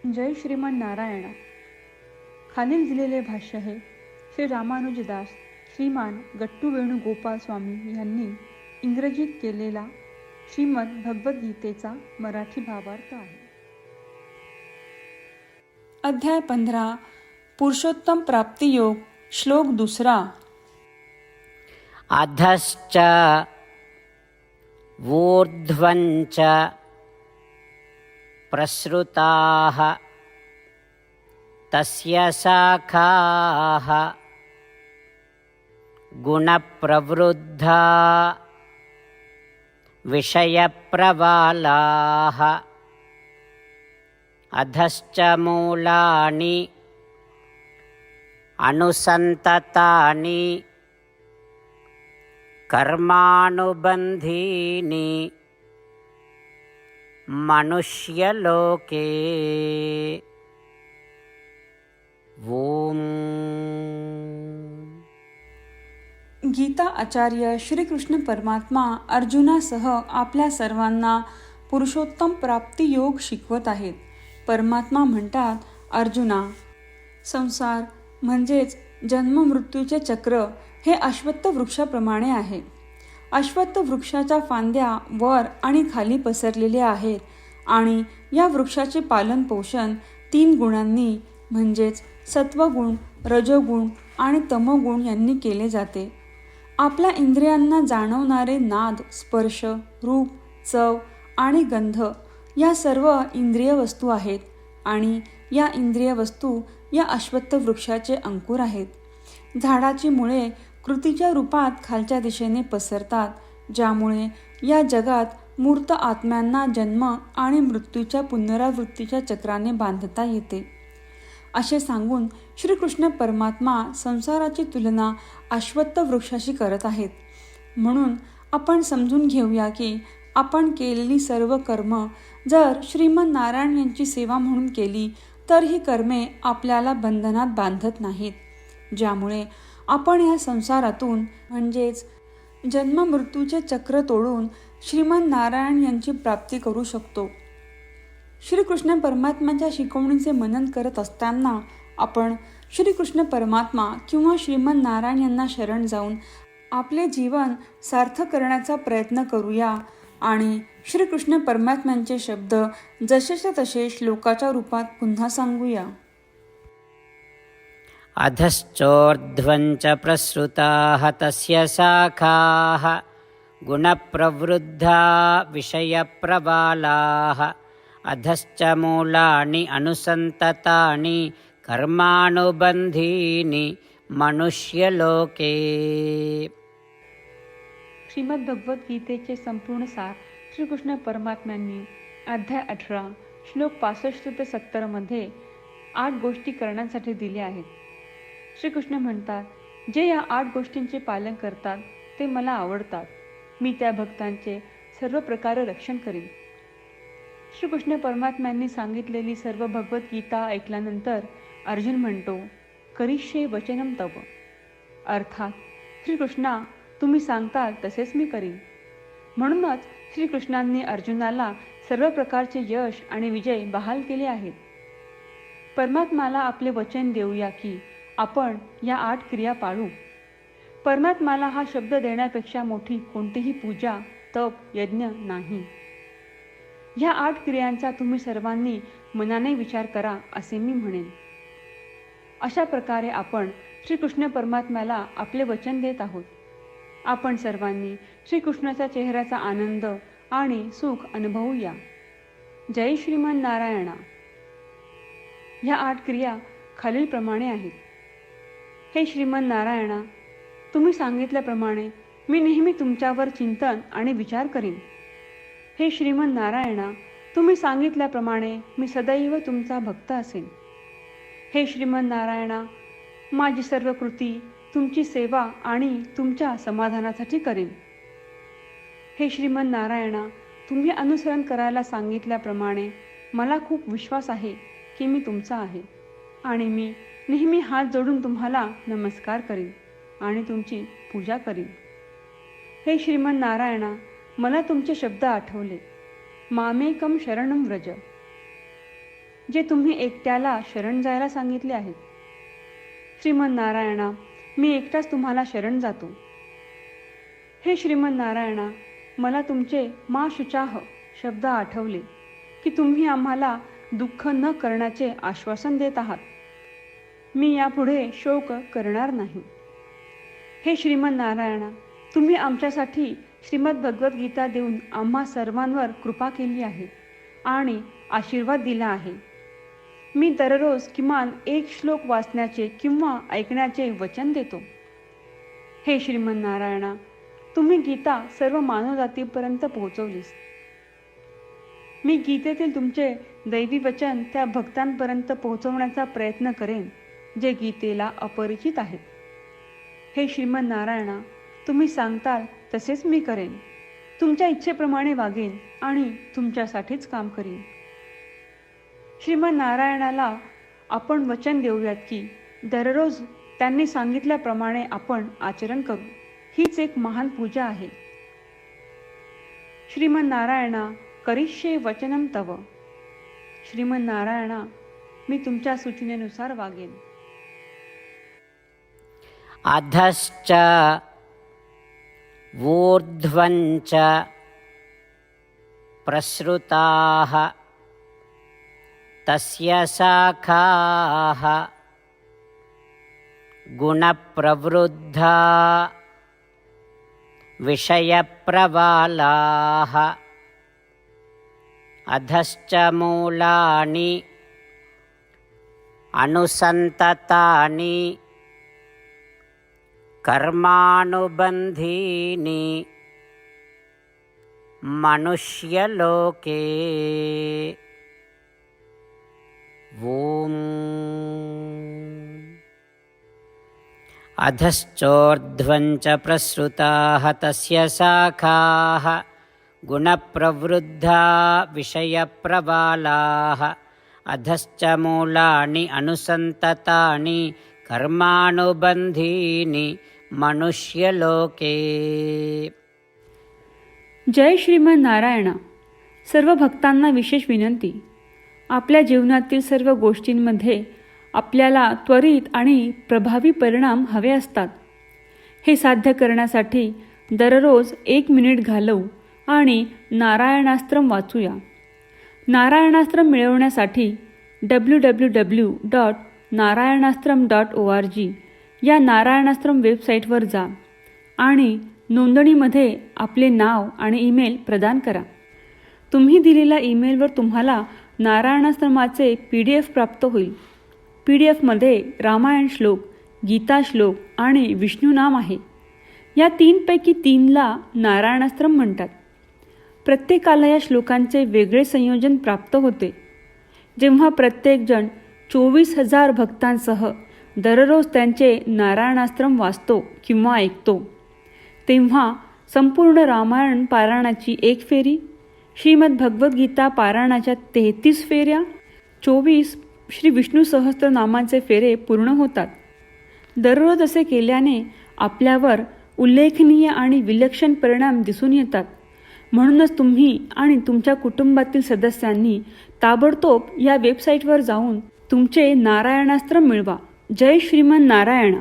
जय श्रीमान नारायणा. खालील दिलेले भाष्य हे श्री रामानुजदास श्रीमान गट्टू वेणुगोपाल स्वामी यांनी इंग्रजीत केलेला श्रीमद भगवद्गीतेचा मराठी भावार्थ आहे. अध्याय 15 पुरुषोत्तम प्राप्तियोग. श्लोक 2. अधश्च ऊर्ध्वञ्च प्रसृताः तस्य शाखाः गुणप्रवृद्धा विषयप्रवालाः अधश्च मूलानि अनुसन्ततानि कर्मानुबन्धीनि मनुष्यलोके. ओम. गीता आचार्य श्रीकृष्ण परमात्मा अर्जुनासह आपल्या सर्वांना पुरुषोत्तम प्राप्ती योग शिकवत आहेत. परमात्मा म्हणतात, अर्जुना, संसार म्हणजेच जन्म मृत्यूचे चक्र हे अश्वत्थ वृक्षाप्रमाणे आहे. अश्वत्थ वृक्षाच्या फांद्या वर आणि खाली पसरलेल्या आहेत आणि या वृक्षाचे पालन पोषण 3 गुणांनी म्हणजेच सत्वगुण, रजोगुण आणि तमोगुण यांनी केले जाते. आपल्या इंद्रियांना जाणवणारे नाद, स्पर्श, रूप, चव आणि गंध या सर्व इंद्रिय वस्तू आहेत आणि या इंद्रिय वस्तू या अश्वत्थ वृक्षाचे अंकुर आहेत. झाडाची मुळे कृतीच्या रूपात खालच्या दिशेने पसरतात, ज्यामुळे या जगात मूर्त आत्म्यांना जन्म आणि मृत्यूच्या पुनरावृत्तीच्या चक्राने बांधता येते. असे सांगून श्रीकृष्ण परमात्मा संसाराची तुलना अश्वत्थ वृक्षाशी करत आहेत. म्हणून आपण समजून घेऊया की आपण केलेली सर्व कर्म जर श्रीमन नारायण यांची सेवा म्हणून केली तर ही कर्मे आपल्याला बंधनात बांधत नाहीत, ज्यामुळे आपण या संसारातून म्हणजेच जन्म मृत्यूचे चक्र तोडून श्रीमन नारायण यांची प्राप्ती करू शकतो. श्रीकृष्ण परमात्म्याच्या शिकवणीचे मनन करत असताना आपण श्रीकृष्ण परमात्मा किंवा श्रीमन नारायण यांना शरण जाऊन आपले जीवन सार्थक करण्याचा प्रयत्न करूया आणि श्रीकृष्ण परमात्म्यांचे शब्द जसेच्या तसे श्लोकाच्या रूपात पुन्हा सांगूया. अधश्चोर्ध्वञ्च प्रसृताः तस्य शाखाः गुणप्रवृद्धा विषयप्रवालाः अधश्च मूलानि अनुसन्ततानि कर्मानुबन्धीनि मनुष्यलोके. श्रीमद भगवद्गीतेचे संपूर्ण सार श्रीकृष्ण परमात्म्यांनी अध्याय 18 श्लोक 65 ते 70 मध्ये 8 गोष्टी करण्यासाठी दिल्या आहेत. श्रीकृष्ण म्हणतात, जे या 8 गोष्टींचे पालन करतात ते मला आवडतात. मी त्या भक्तांचे सर्व प्रकारे रक्षण करीन. श्रीकृष्ण परमात्म्यांनी सांगितलेली सर्व भगवद्गीता ऐकल्यानंतर अर्जुन म्हणतो, करिष्ये वचनम तव. अर्थात श्रीकृष्णा, तुम्ही सांगताल तसेच मी करीन. म्हणूनच श्रीकृष्णांनी अर्जुनाला सर्व प्रकारचे यश आणि विजय बहाल केले आहेत. परमात्म्याला आपले वचन देऊया की आपण या 8 क्रिया पाळू. परमात्म्याला हा शब्द देण्यापेक्षा मोठी कोणतीही पूजा, तप, यज्ञ नाही. ह्या 8 क्रियांचा तुम्ही सर्वांनी मनाने विचार करा असे मी म्हणेन. अशा प्रकारे आपण श्रीकृष्ण परमात्म्याला आपले वचन देत आहोत. आपण सर्वांनी श्रीकृष्णाच्या चेहऱ्याचा आनंद आणि सुख अनुभवूया. जय श्रीमान नारायणा. ह्या 8 क्रिया खालीलप्रमाणे आहेत. हे श्रीमान नारायणा, तुम्ही सांगितल्याप्रमाणे मी नेहमी तुमच्यावर चिंतन आणि विचार करीन. हे श्रीमान नारायणा, तुम्ही सांगितल्याप्रमाणे मी सदैव तुमचा भक्त असेन. हे श्रीमान नारायणा, माझी सर्व कृती तुमची सेवा आणि तुमच्या समाधानासाठी करेन. हे श्रीमन नारायणा, तुम्ही अनुसरण करायला सांगितल्याप्रमाणे मला खूप विश्वास आहे की मी तुमचा आहे आणि मी नेहमी हात जोडून तुम्हाला नमस्कार करीन आणि तुमची पूजा करीन. हे श्रीमन नारायणा, मला तुमचे शब्द आठवले. मामेकम शरणम व्रज. जे तुम्ही एकट्याला शरण जायला सांगितले आहेत. श्रीमन्नारायणा, मी एकटाच तुम्हाला शरण जातो. हे श्रीमन्नारायणा, मला तुमचे मा शुचाह शब्द आठवले की तुम्ही आम्हाला दुःख न करण्याचे आश्वासन देत आहात. मी यापुढे शोक करणार नाही. हे श्रीमन्नारायणा, तुम्ही आमच्यासाठी श्रीमद भगवद्गीता देऊन आम्हा सर्वांवर कृपा केली आहे आणि आशीर्वाद दिला आहे. मी दररोज किमान एक श्लोक वाचण्याचे किंवा ऐकण्याचे वचन देतो. हे श्रीमन्नारायणा, तुम्ही गीता सर्व मानवजातीपर्यंत पोहोचवलीस. मी गीतेतील तुमचे दैवी वचन त्या भक्तांपर्यंत पोहोचवण्याचा प्रयत्न करेन जे गीतेला अपरिचित आहेत. हे श्रीमन्नारायणा, तुम्ही सांगताल तसेच मी करेन. तुमच्या इच्छेप्रमाणे वागेन आणि तुमच्यासाठीच काम करीन. श्रीमन्नारायणाला आपण वचन देऊयात की दररोज त्यांनी सांगितल्याप्रमाणे आपण आचरण करू. हीच एक महान पूजा आहे. श्रीमन्नारायणा, करिष्ये वचनम तव. श्रीमन्नारायणा, मी तुमच्या सूचनेनुसार वागेन. अधश्च ऊर्ध्वञ्च प्रसृताः तस्य शाखाः गुणप्रवृद्धा विषयप्रवालाः अधश्च मूलानि अनुसन्ततानि कर्मानुबन्धीनि मनुष्यलोके. ॐ अधश्चोर्ध्वञ्च प्रसृताः तस्य शाखाः गुणप्रवृद्धा विषयप्रवालाः अधश्च मूलानि अनुसन्ततानि कर्मानुबन्धीनि मनुष्यलोके. जय श्रीमन्नारायणा. सर्व भक्तांना विशेष विनंती. आपल्या जीवनातील सर्व गोष्टींमध्ये आपल्याला त्वरित आणि प्रभावी परिणाम हवे असतात. हे साध्य करण्यासाठी दररोज 1 मिनिट घालवू आणि नारायणास्त्रम वाचूया. नारायणास्त्रम मिळवण्यासाठी www.narayanaastram.org या नारायणास्त्रम वेबसाईटवर जा आणि नोंदणीमध्ये आपले नाव आणि ईमेल प्रदान करा. तुम्ही दिलेल्या ईमेलवर तुम्हाला नारायणाश्रमाचे PDF प्राप्त होईल. PDFमध्ये रामायण श्लोक, गीता श्लोक आणि विष्णू नाम आहे. या 3पैकी 3ला नारायणाश्रम म्हणतात. प्रत्येकाला या श्लोकांचे वेगळे संयोजन प्राप्त होते. जेव्हा प्रत्येकजण 24,000 भक्तांसह दररोज त्यांचे नारायणाश्रम वाचतो किंवा ऐकतो, तेव्हा संपूर्ण रामायण पारायणाची 1 फेरी, श्रीमद भगवद्गीता पारायणाच्या 33 फेऱ्या, 24 श्री विष्णू सहस्त्रनामांचे फेरे पूर्ण होतात. दररोज असे केल्याने आपल्यावर उल्लेखनीय आणि विलक्षण परिणाम दिसून येतात. म्हणूनच तुम्ही आणि तुमच्या कुटुंबातील सदस्यांनी ताबडतोब या वेबसाईटवर जाऊन तुमचे नारायणास्त्र मिळवा. जय श्रीमन नारायणा.